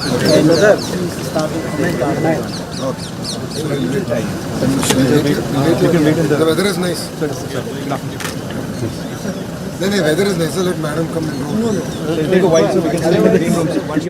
Brother, please start with comment. The weather is nice. No, weather is nice. So let madam come and go. Take a white so we can see the green room.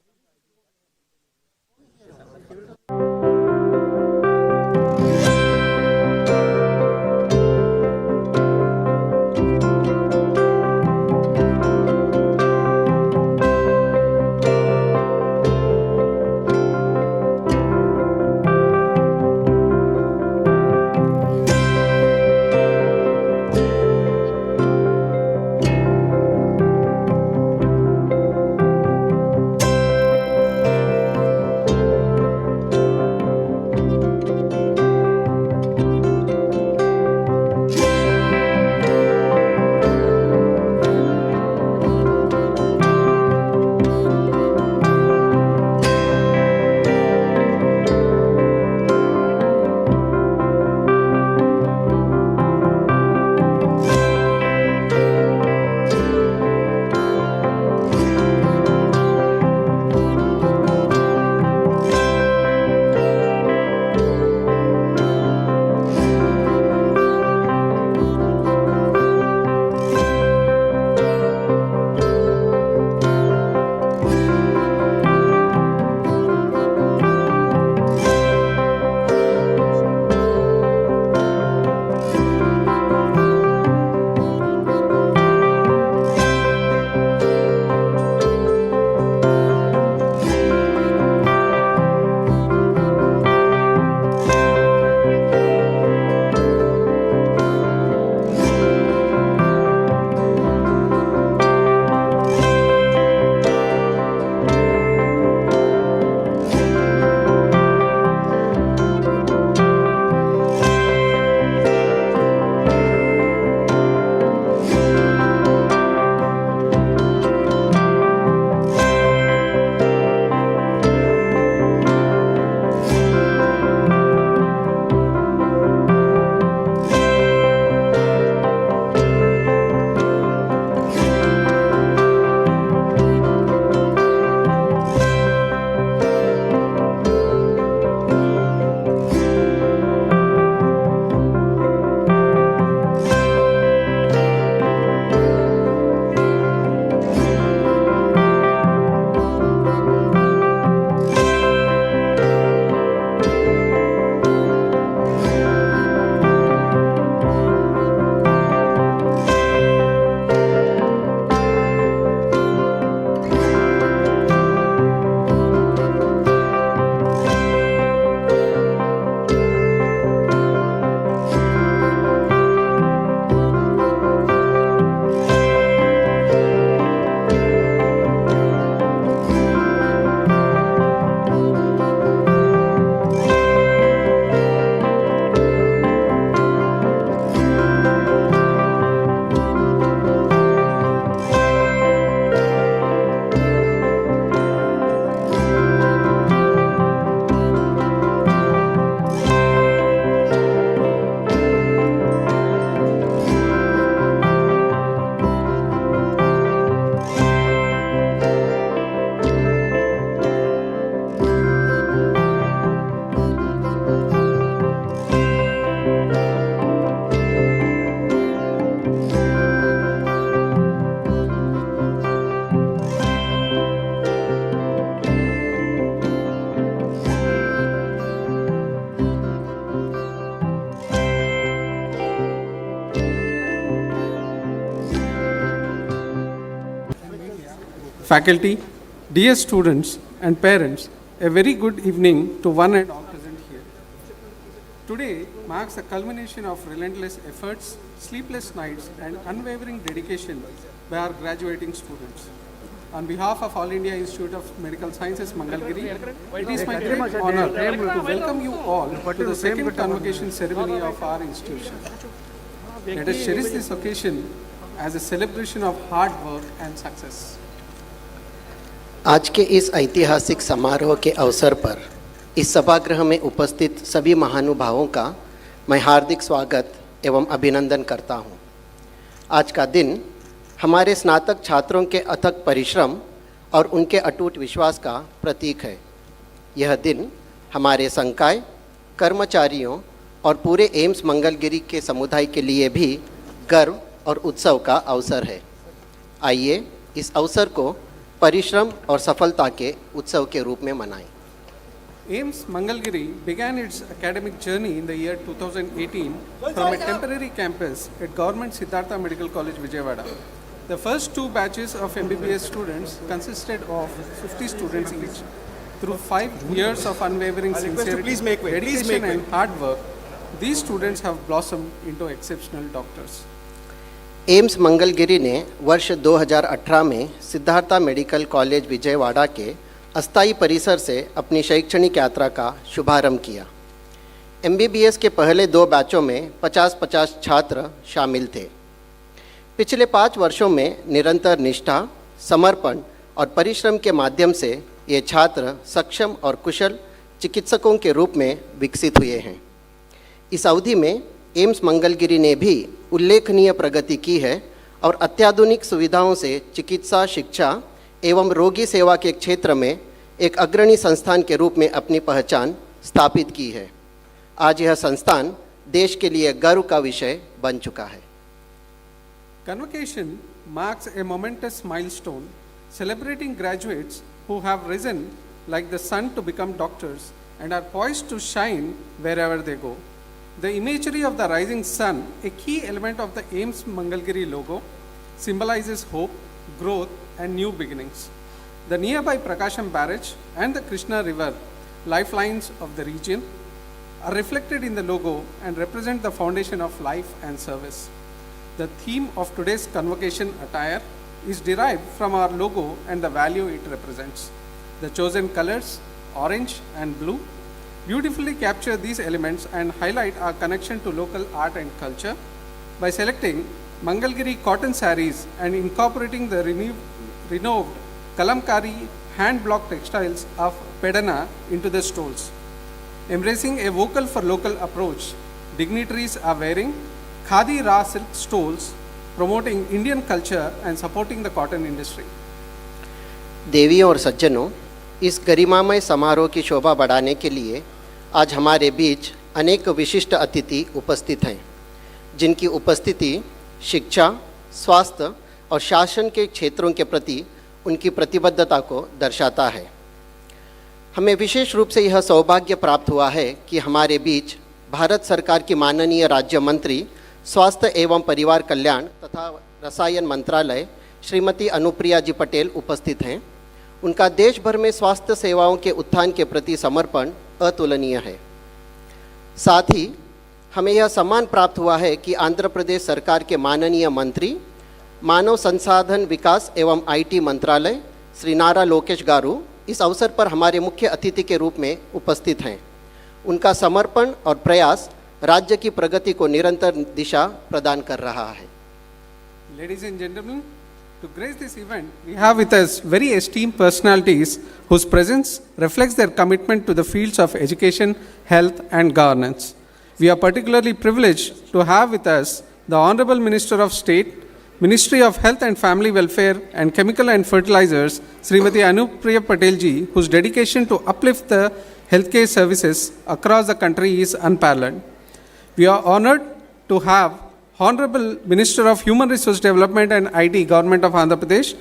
Faculty, dear students and parents, a very good evening to one and all present here. Today marks the culmination of relentless efforts, sleepless nights, and unwavering dedication by our graduating students. On behalf of All India Institute of Medical Sciences, Mangalgiri, it is my great honor to welcome you all to the second convocation ceremony of our institution. Let us cherish this occasion as a celebration of hard work and success. आज के इस ऐतिहासिक समारोह के अवसर पर इस सभागृह में उपस्थित सभी महानुभावों का मैं हार्दिक स्वागत एवं अभिनंदन करता हूं। आज का दिन हमारे स्नातक छात्रों के अथक परिश्रम और उनके अटूट विश्वास का प्रतीक है। यह दिन हमारे संकाय, कर्मचारियों और पूरे एम्स मंगलगिरी के समुदाय के लिए भी गर्व और उत्सव का अवसर है। आइए इस अवसर को परिश्रम और सफलता के उत्सव के रूप में मनाएं। AIIMS Mangalgiri began its academic journey in the year 2018 from a temporary campus at Government Siddhartha Medical College, Vijayawada. The first two batches of MBBS students consisted of 50 students each. Through 5 years of unwavering sincerity, dedication and hard work, these students have blossomed into exceptional doctors. AIIMS Mangalagiri ने वर्ष 2018 में Siddhartha medical college Vijayawada के अस्थायी परिसर से अपनी शैक्षणिक यात्रा का शुभारंभ किया। MBBS के पहले 2 बैचों में 50-50 छात्र शामिल थे। पिछले 5 वर्षों में निरंतर निष्ठा, समर्पण और परिश्रम के माध्यम से ये छात्र सक्षम और कुशल चिकित्सकों के रूप में विकसित हुए हैं। इस अवधि में एम्स मंगलगिरी ने भी उल्लेखनीय प्रगति की है और अत्याधुनिक सुविधाओं से चिकित्सा शिक्षा एवं रोगी सेवा के क्षेत्र में एक अग्रणी संस्थान के रूप में अपनी पहचान स्थापित की है। आज यह संस्थान देश के लिए गर्व का विषय बन चुका है। Convocation marks a momentous milestone celebrating graduates who have risen like the sun to become doctors and are poised to shine wherever they go. The imagery of the rising sun, a key element of the AIIMS Mangalgiri logo, symbolizes hope, growth and new beginnings. The nearby Prakasham Barrage and the Krishna River, lifelines of the region, are reflected in the logo and represent the foundation of life and service. The theme of today's convocation attire is derived from our logo and the value it represents. The chosen colors, orange and blue, beautifully capture these elements and highlight our connection to local art and culture. By selecting Mangalgiri cotton sarees and incorporating the renowned Kalamkari hand-block textiles of Pedana into the stalls. Embracing a vocal for local approach, dignitaries are wearing Khadi Ra silk stoles, promoting Indian culture and supporting the cotton industry. देवियों और सज्जनों, इस गरिमामय समारोह की शोभा बढ़ाने के लिए आज हमारे बीच अनेक विशिष्ट अतिथि उपस्थित हैं, जिनकी उपस्थिति शिक्षा, स्वास्थ्य और शासन के क्षेत्रों के प्रति उनकी प्रतिबद्धता को दर्शाता है। हमें विशेष रूप से यह सौभाग्य प्राप्त हुआ है कि हमारे बीच भारत सरकार की माननीय राज्य मंत्री स्वास्थ्य एवं परिवार कल्याण तथा रसायन मंत्रालय श्रीमती अनुप्रिया जी पटेल उपस्थित हैं। उनका देश भर में स्वास्थ्य सेवाओं के उत्थान के प्रति समर्पण अतुलनीय है। साथ ही हमें यह सम्मान प्राप्त हुआ है कि आंध्र प्रदेश सरकार के माननीय मंत्री मानव संसाधन विकास एवं IT मंत्रालय श्री नारा लोकेश गारू इस अवसर पर हमारे मुख्य अतिथि के रूप में उपस्थित हैं। उनका समर्पण और प्रयास राज्य की प्रगति को निरंतर दिशा प्रदान कर रहा है। Ladies and gentlemen, to grace this event, we have with us very esteemed personalities whose presence reflects their commitment to the fields of education, health and governance. We are particularly privileged to have with us the Honorable Minister of State, Ministry of Health and Family Welfare and Chemical and Fertilizers, Srimati Anupriya Patel ji, whose dedication to uplift the healthcare services across the country is unparalleled. We are honored to have Honorable Minister of Human Resource Development and IT, Government of Andhra Pradesh,